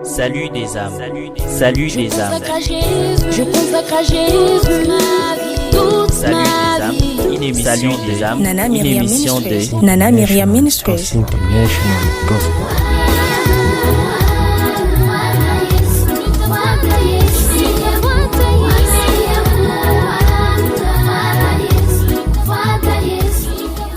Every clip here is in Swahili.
Salut des âmes. Salut des âmes. Je consacre à Jésus ma vie, toute Salut ma des âmes. vie. Une émission des âmes. Nana Une Myriam émission Ministries. des... Nana Myriam Ministries. International Gospel.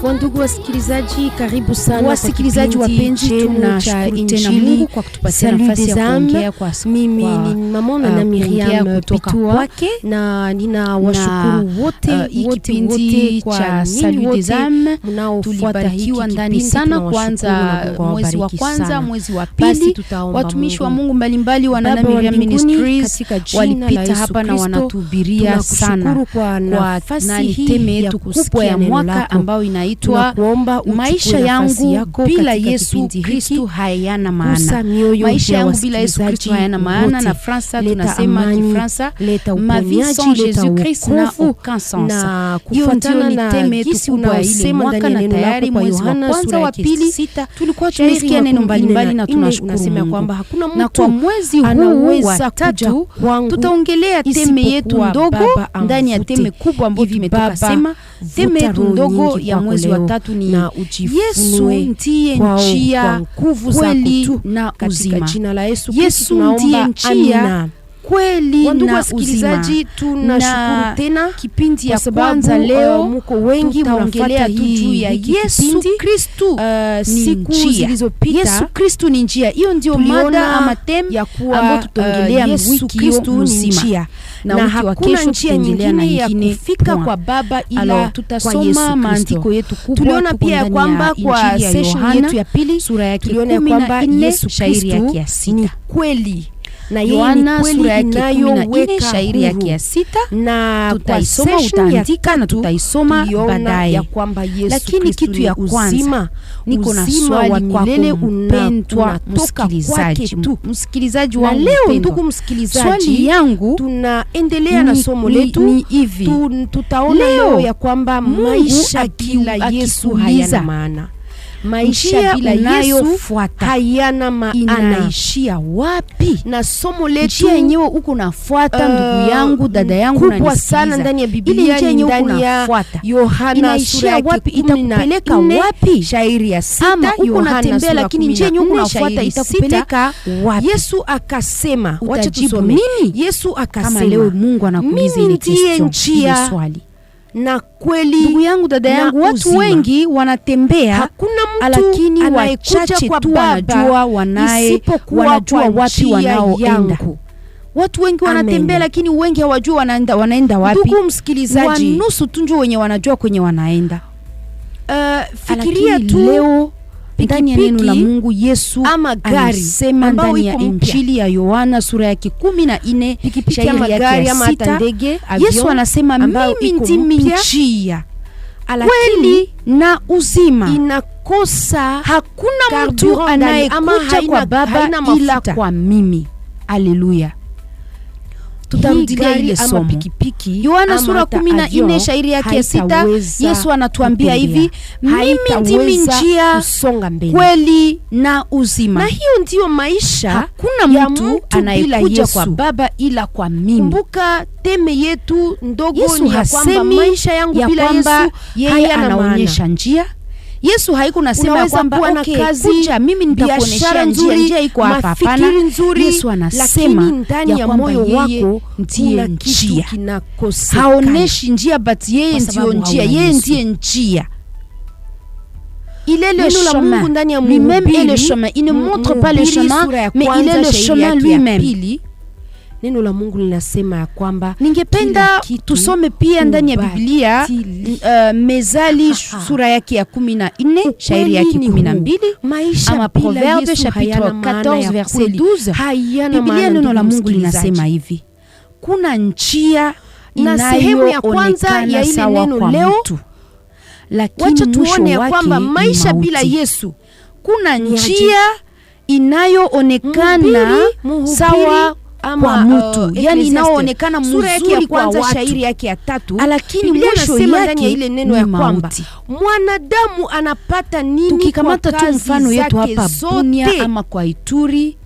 Wandugu wasikilizaji, karibu sana wasikilizaji wapenzi, tunashukuru tena Mungu kwa kutupatia nafasi ya kuongea kwa mimi ni mama na Miriam kutoka kwake, na ninawashukuru wote kwa Salut des âmes. Tulibarikiwa ndani sana kwanza mwezi wa kwanza, mwezi wa pili. Watumishi wa Mungu mbalimbali wa Nana Myriam Ministries walipita hapa na wanatuhubiria sana kwa nafasi teme yetu kubwa ya mwaka ambao inaitwa maisha yangu bila Yesu Kristo hayana maana. Maisha yangu bila Yesu Kristo hayana maana, na Fransa tunasema Kifransa ma vie sans Jésus Christ n'a aucun sens. Hiyo ndio ni teme yetu kubwa ile mwaka, na tayari mwezi wa kwanza wa pili tulikuwa tumesikia neno mbalimbali, na tunashukuru kwamba hakuna mtu, na kwa mwezi huu wa tatu tutaongelea teme yetu ndogo ndani ya teme kubwa ambayo tumetoka sema. Teme yetu ndogo ya mwezi wa tatu ni Yesu ndiye njia, kweli na uzima. Yesu ndiye njia, kweli na uzima. Tunashukuru tena kipindi ya kwanza leo mko wengi tutaongelea juu ya Yesu Kristo siku zilizopita. Yesu Kristo ni njia. Hiyo ndio mada ama teme ambayo tutaongelea wiki Kristo mzima, na wiki wa kesho tutaendelea na nyingine kufika kwa Baba ila tutasoma maandiko yetu kubwa. Tuliona pia kwamba kwa session yetu ya pili sura ya tuliona kwamba Yesu shairi yake ya 6 ni kweli, na Yohana sura yake 14 shairi yake ya 6, na tutaisoma, utaandika na tutaisoma baadaye. Lakini kitu ya kwanza niko na swali kwako mpendwa msikilizaji wangu. Leo ndugu msikilizaji, swali yangu, tunaendelea na somo letu ni hivi. Tutaona leo ya kwamba maisha bila Yesu hayana maana. Maisha bila Yesu hayana maana. Inaishia wapi? Na somo letu yenyewe uko nafuata, ndugu yangu, dada yangu, na kubwa sana ndani ya Biblia, ndani ya Yohana sura ya wapi, itakupeleka wapi? Shairi ya 6 Yohana sura, lakini njia yenyewe unafuata itakupeleka wapi? Yesu akasema, wacha tusome. Yesu akasema, kama leo Mungu anakuuliza ile swali na kweli, ndugu yangu, dada yangu, watu wengi wanatembea, hakuna mtu lakini wachache tu wanajua wapi wanaoenda. Watu wengi wanatembea, lakini wengi hawajua wanaenda wapi. Ndugu msikilizaji, wanusu tu ndio wenye wanajua kwenye wanaenda. Fikiria tu leo ndani ya neno la Mungu, Yesu ama gari sema ndani ya Injili ya Yohana sura yake 14 shairi yake ya 6, Yesu anasema mimi ndimi njia, kweli na uzima. Inakosa, hakuna mtu anayekuja kwa Baba ila kwa mimi. Haleluya. Tutarudia ile somo pikipiki Yohana sura 14 shairi yake ya 6. Yesu anatuambia hivi, mimi ndimi njia, kweli na uzima. Na hiyo ndio maisha. Hakuna mtu anayekuja kwa Baba ila kwa mimi. Kumbuka teme yetu ndogo Yesu ni ya kwamba maisha yangu bila Yesu yeye anaonyesha njia. Yesu haiko nasema kwamba kuja mimi nitakuonesha njia iko hapa. Hapana. Yesu anasema ndani ya moyo wako ndiye njia. Haoneshi njia, but yeye ndio njia. Yeye ndiye njia. Il est le chemin ndani ya lui-même est le chemin. Il ne montre pas le chemin, mais il est le chemin lui-même. Neno la Mungu linasema ya kwamba ningependa tusome pia ndani ya Biblia Mezali sura yake ya 14 shairi yake 12, ama Proverbe chapitre 14 verset 12. Biblia neno la Mungu linasema hivi, kuna njia na sehemu ya kwanza ya ile neno leo, lakini tuone ya kwamba maisha bila Yesu, kuna njia inayoonekana sawa kwa mtu, yani inaonekana mzuri kwa watu. Shairi yake ya 3, lakini mwisho yake ile neno ya kwamba mwanadamu anapata nini? Tukikamata tu mfano yetu hapa Bunia ama kwa Ituri,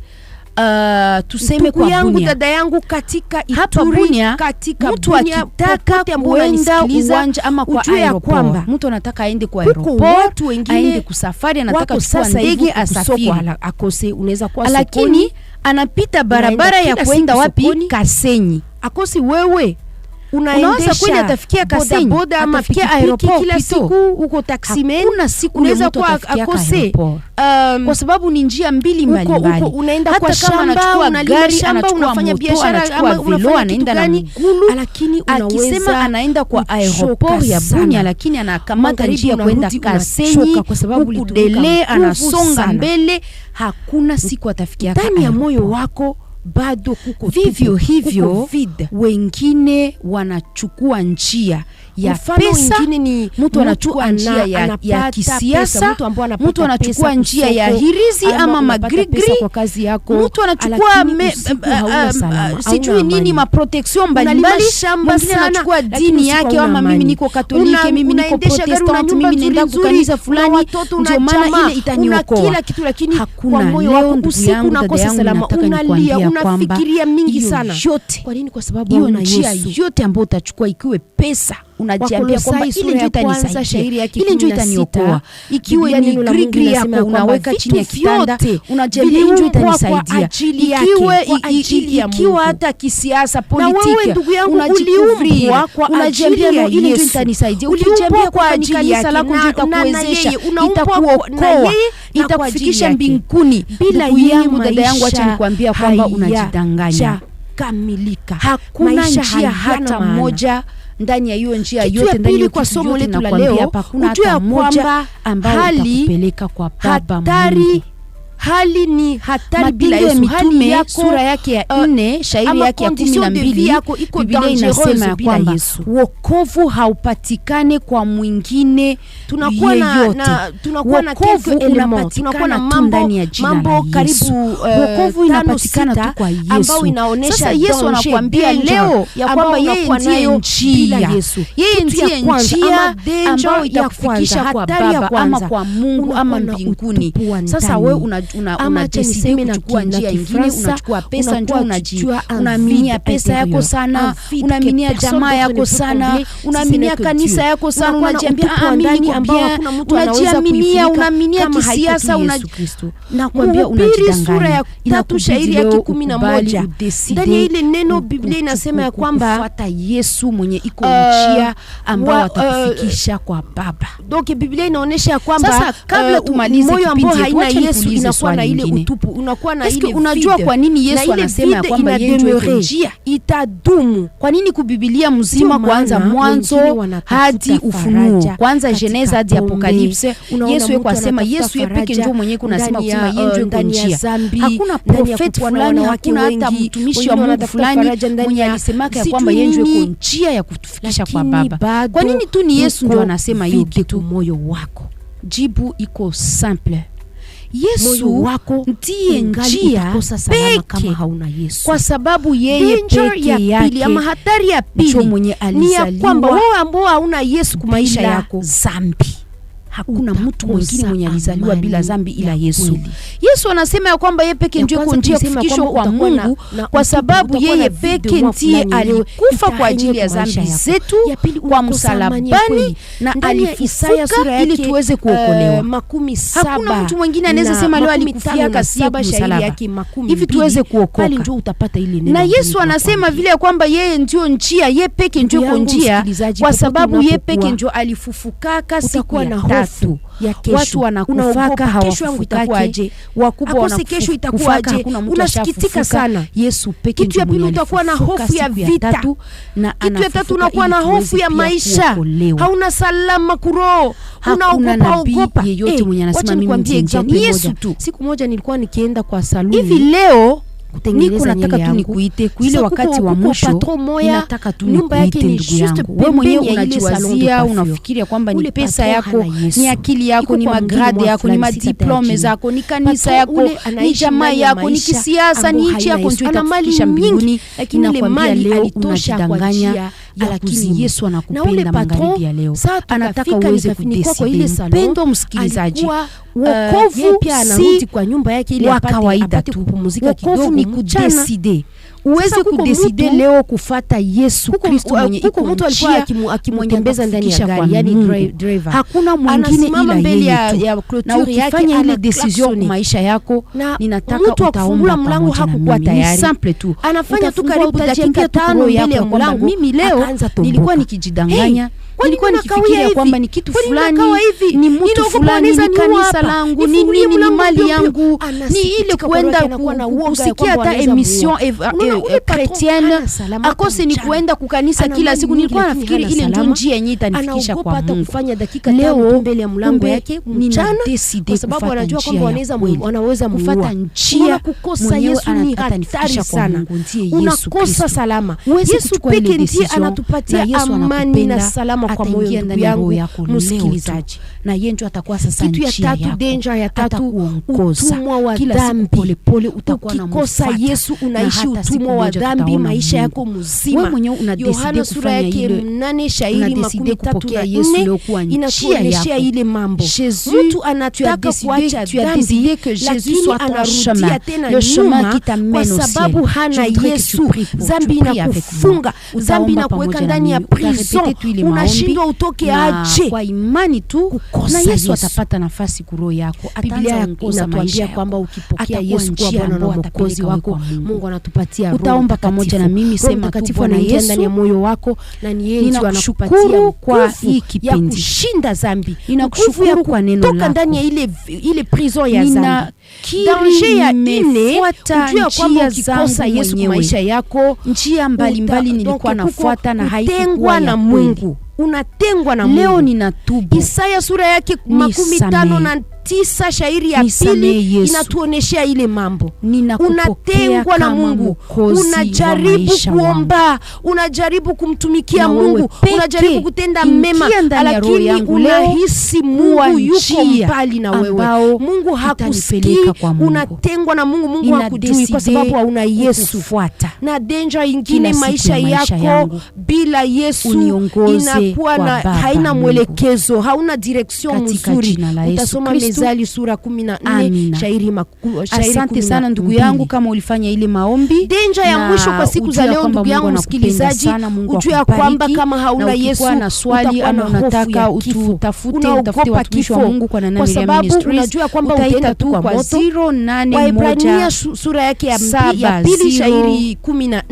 tuseme kwa yangu, dada yangu katika Ituri, katika mtu akitaka kuenda uwanja ama kwa aeroport, mtu anataka aende kwa aeroport, aende kusafari, anataka kuchukua ndege asafiri, akose unaweza kwa lakini anapita barabara ya kwenda wapi? Kasenyi. Akose wewe unaendesha kweli atafikia Kasenyi, boda ama atafikia aeroport kila siku uko taximen, kuna siku unaweza kwa akose kwa sababu ni njia mbili mbalimbali. Unaenda kwa shamba, unalima shamba, unafanya biashara ama unafanya anaenda na mgulu, lakini akisema anaenda kwa aeroport ya Bunia, lakini anakamata njia kwenda Kasenyi kwa sababu dele anasonga mbele, hakuna siku atafikia ndani ya moyo wako. Bado kuko vivyo hivyo, wengine wanachukua njia ya pesa, mtu anachukua njia ya kisiasa, mtu anachukua njia ya hirizi ama magrigri kwa kazi yako, mtu anachukua sijui nini ma protection mbalimbali, mwingine anachukua dini yake, ama mimi niko Katoliki, mimi niko Protestant, mimi naenda kwa kanisa fulani, ndio maana ile itaniokoa. Kila kitu, lakini kwa moyo wako usiku unakosa salama, unalia, unafikiria mingi sana. Kwa nini? Kwa sababu hiyo njia yote ambayo utachukua ikiwe pesa, unajiambia kwamba ile ndio itanisaidia, ile ndio itaniokoa. Ikiwe ni grigri yako unaweka chini ya kitanda, unajiambia ile ndio itanisaidia. Ikiwa hata kisiasa, politiki, unajikuvria, unajiambia ile ndio itanisaidia. Ukijiambia kwa ajili ya kanisa lako ndio itakuwezesha, itakuokoa, itakufikisha mbinguni. Bila yangu, dada yangu, acha nikwambia kwamba unajidanganya. Kamilika. Hakuna njia hata moja ndani ya hiyo njia yote, ndani ya kwa somo letu la leo, ujue kwamba ambayo itakupeleka kwa Baba Mungu. Hali ni hatari bila Yesu. Mitume yako, sura yake ya 4 shairi yake ya 12, Biblia inasema ya kwamba wokovu haupatikane kwa mwingine. Tunakuwa na wokovu unapatikana tu ndani ya jina la Yesu. Wokovu inapatikana tu kwa Yesu. Sasa Yesu anakuambia leo ya kwamba yeye ndiye njia, yeye ndiye njia ambayo itakufikisha kwa Baba ama kwa Mungu ama mbinguni. Sasa wewe unajisikia kuchukua njia nyingine, unachukua pesa, ndio unaaminia pesa yako sana, unaaminia jamaa yako sana, unaaminia kanisa yako sana, unajiambia mimi niko bien, unajiaminia, unaaminia kisiasa, nakwambia unajidanganya. Sura ya 3 shairi yake 11, ndani ya ile neno Biblia inasema ya kwamba fuata Yesu mwenye iko njia ambayo atakufikisha kwa Baba. Donc Biblia inaonyesha ya kwamba sasa, kabla tumalize moyo ambao haina Yesu inakuwa na ile utupu, unakuwa na ile. Unajua kwa nini Yesu anasema kwamba yeye ndiye njia itadumu? Kwa nini kuBiblia mzima kuanza mwanzo hadi Ufunuo, kwanza Geneza hadi Apocalypse, Yesu yeye kwasema Yesu yeye pekee ndio mwenye kunasema kusema yeye ndio njia. Hakuna prophet fulani, hakuna hata mtumishi wa Mungu fulani mwenye alisemaka ya kwamba yeye ndio njia ya kutufikisha kwa Baba. Kwa nini tu ni Yesu ndio anasema hiyo kitu? Moyo wako, jibu iko simple. Yesu wako ndiye njia pekee, kama hauna Yesu, kwa sababu yeye pekee yake. Ama hatari ya pili mwenye ni ya kwamba wewe ambao hauna Yesu kwa maisha yako, zambi. Hakuna mtu mwingine mwenye alizaliwa bila zambi ila Yesu. Yesu anasema ya kwamba yeye pekee ndiye njia kufikishwa kwa Mungu, kwa sababu yeye pekee ndiye alikufa kwa ajili ya zambi zetu kwa msalabani na alifufuka ili tuweze kuokolewa. Hakuna mtu mwingine anaweza sema leo alikufia kasi ya msalaba hivi tuweze kuokoka. Na Yesu anasema vile ya kwamba yeye ndio njia, yeye pekee ndio njia, kwa sababu yeye pekee ndio alifufuka siku ya tatu. Watu wanakufaka hawafukake, wakubwa wanakufaka, itakuwaje? Unasikitika sana. Yesu pekee ndio mwenye utakuwa na hofu ya vita, na kitu ya tatu unakuwa na hofu ya maisha, hauna salama kuroho, unaogopa yeyote mwenye anasema mimi ni Yesu tu. Siku moja nilikuwa nikienda kwa saluni hivi leo, niko nataka tu nikuite kuile wakati wa mwisho, nataka tu nikuite ndugu yangu. Wewe mwenyewe unajiwazia, unafikiria kwamba ni pesa yako, ni akili yako, ni magrade yako, ni madiplome zako, ni kanisa yako, ni jamaa yako, ni kisiasa, ni nchi yako ndio itakufikisha mbinguni. Lakini ile mali leo unajidanganya lakini Yesu anakupenda magharibi ya leo. Anataka uweze kudeside. Mpendwa msikilizaji, wokovu pia anarudi kwa nyumba yake ili apate kupumzika kidogo. Wokovu ni kudeside. Uweze kudeside leo kufata Yesu Kristo mwenye iko mtu alikuwa akimtembeza ndani ya gari, yani driver. Hakuna mwingine ila mbele yeye. Na ukifanya ile decision kwa maisha yako, ninataka utaomba mlango hakukuwa tayari. Simple tu. Anafanya tu karibu dakika 5 mbele ya mlango. Mimi leo nilikuwa nikijidanganya. Nilikuwa nikifikiria kwamba ni kitu fulani, ni mtu fulani, ni kanisa langu, ni mali yangu, ni ile kuenda kusikia hata emission chrétienne akose ni kuenda kukanisa kila siku. Nilikuwa nafikiri ile ndio njia yenyewe itanifikisha kwa Mungu. Kufanya dakika 5 mbele ya mlango yake mchana, kwa sababu anajua kwamba wanaweza kufuata njia kukosa Yesu ni hatari sana. Unakosa salama. Yesu pekee ndiye anatupatia amani na salama kwa moyo yangu msikilizaji. Na yeye ndio atakuwa sasa njia yako. Kitu ya tatu, danger ya tatu, utumwa wa dhambi. Pole pole utakuwa na ukikosa Yesu unaishi utumwa wa dhambi maisha yako mzima. Wewe mwenyewe unadecide kufanya ile 8 shairi 13 inatuonyesha ile mambo. Mtu anataka kuacha dhambi lakini anarudia tena nyuma kwa sababu hana Yesu. Dhambi inakufunga, dhambi inakuweka ndani ya prison. Unashindwa utoke aje. Kwa imani tu na Yesu atapata nafasi kuroho yako. Biblia inatuambia kwamba ukipokea Yesu kwa Bwana na Mwokozi wako, Mungu anatupatia utaomba pamoja na mimi, sema tu Bwana Yesu ndani ya moyo wako, na ni yeye anakupatia kwa hii kipindi kushinda dhambi. Ninakushukuru kwa neno lako. Toka ndani ya ile prison ya dhambi. Danger ya nne, kujua kwamba ukikosa Yesu kwa maisha yako, njia mbalimbali nilikuwa nafuata na haikuwa na Mungu. Unatengwa na Mungu. Leo ninatubu. Isaya sura yake 59 shairi ya pili inatuoneshea ile mambo. Unatengwa na Mungu. Unajaribu kuomba, unajaribu kumtumikia Mungu, unajaribu kutenda mema, lakini unahisi Mungu yuko mbali na wewe. Mungu hakusikii. Unatengwa na Mungu, Mungu hakujui kwa sababu hauna Yesu. Na danger ingine, maisha yako bila Yesu inakuwa haina mwelekezo, hauna direction mzuri. Utasoma Mezali sura 14 shairi 10. Asante sana ndugu yangu kama ulifanya ile maombi. Danger ya mwisho kwa siku za leo ndugu yangu msikilizaji, ujue kwamba kama hauna Yesu na swali ama unataka utafute watumishi wa Mungu kwa Nana Miriam Ministries, unajua kwamba utaenda tu kwa moto. 08 Waebrania sura yake ya pili shairi 15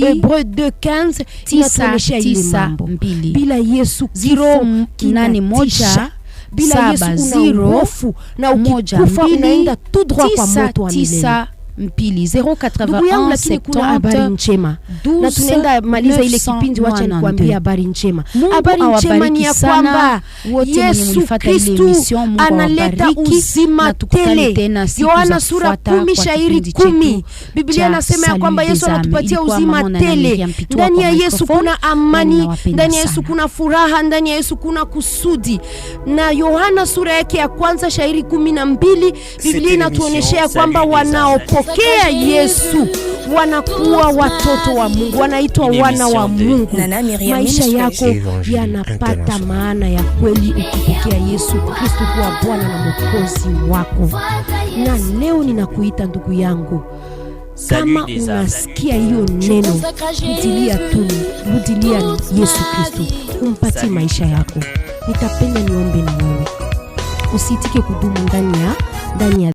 Hebreu 2:15 inatuonyesha ile mambo. Bila Yesu 081 bila Yesu una hofu na ukikufa unaenda tu droit kwa moto wa milele. 081 lakini kuna habari njema na tunaenda maliza ile kipindi. Wacha nikwambie habari njema. Habari njema ni ya kwamba Yesu Kristo analeta uzima tele. Yohana sura 10 shairi 10 Biblia inasema ya kwamba Yesu anatupatia uzima tele. Ndani ya Yesu kuna amani, ndani ya Yesu kuna furaha, ndani ya Yesu kuna kusudi. Na Yohana sura yake ya kwanza shairi 12 Biblia inatuonyesha kwamba wanaopokea Yesu wanakuwa watoto wa Mungu, wanaitwa wana wa Mungu. Maisha yako yanapata maana ya kweli ukipokea Yesu Kristo kuwa Bwana na Mwokozi wako. Na leo ninakuita ndugu yangu, kama unasikia hiyo neno, rudilia Yesu Kristo, umpatie maisha yako. Nitapenda niombe na wewe. Usitike kudumu ndani ya